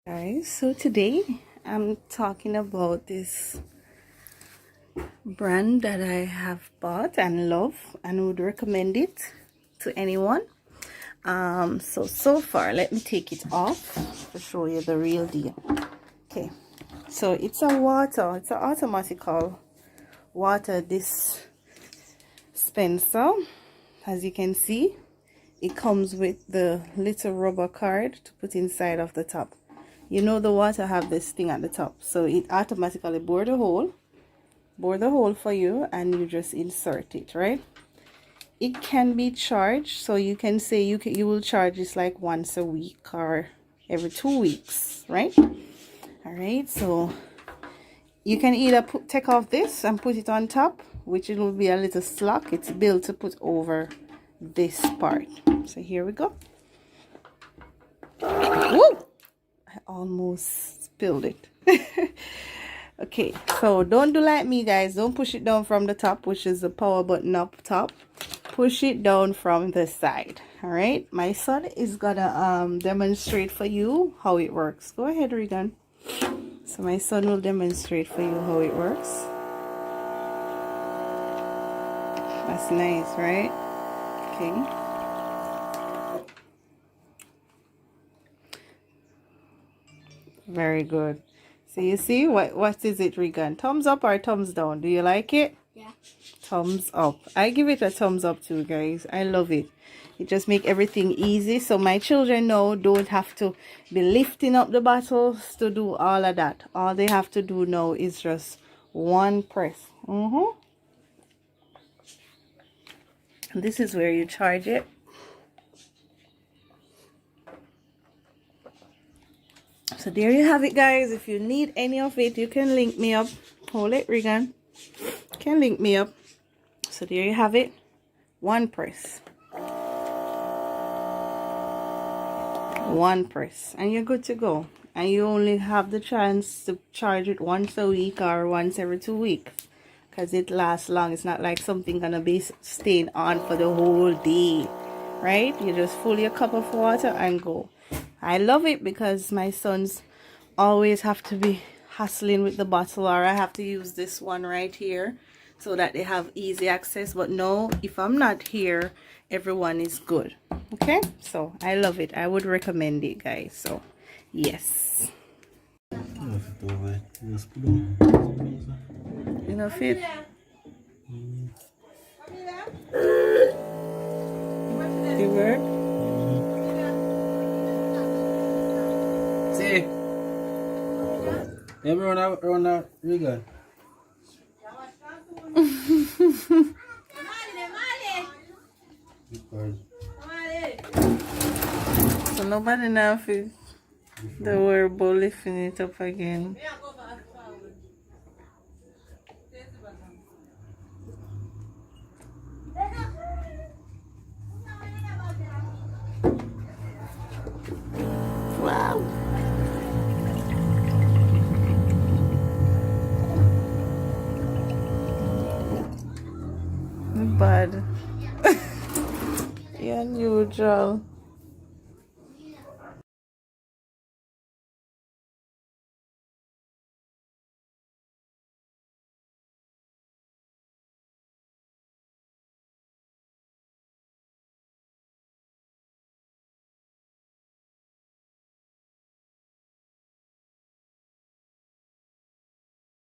Guys, so today I'm talking about this brand that I have bought and love and would recommend it to anyone. So far let me take it off to show you the real deal. Okay, so it's an automatical water dispenser. As you can see, it comes with the little rubber card to put inside of the top. You know the water have this thing at the top, so it automatically bore the hole for you, and you just insert it, right? It can be charged, so you can say you will charge this like once a week or every 2 weeks, right? All right, so you can either take off this and put it on top, which it will be a little slack. It's built to put over this part. So here we go. Woo! I almost spilled it. Okay, so don't do like me, guys. Don't push it down from the top, which is the power button up top. Push it down from the side. All right, my son is gonna demonstrate for you how it works. Go ahead, Regan. So my son will demonstrate for you how it works. That's nice, right? Okay. Very good. So you see, what is it, Regan? Thumbs up or thumbs down? Do you like it? Yeah. Thumbs up. I give it a thumbs up too, guys. I love it. It just make everything easy, so my children now don't have to be lifting up the bottles to do all of that. All they have to do now is just one press. This is where you charge it. So there you have it, guys. If you need any of it, you can link me up. Hold it, Regan. Can link me up. So there you have it. One press. One press. And you're good to go. And you only have the chance to charge it once a week or once every 2 weeks. Because it lasts long. It's not like something gonna be staying on for the whole day. Right? You just fill your cup of water and go. I love it because my sons always have to be hustling with the bottle, or I have to use this one right here so that they have easy access. But no, if I'm not here, everyone is good. Okay, so I love it. I would recommend it, guys. So yes. Enough it. The word. See, everyone around that Regan. So nobody now feels the word about lifting it up again. Wow. Bad. Unusual.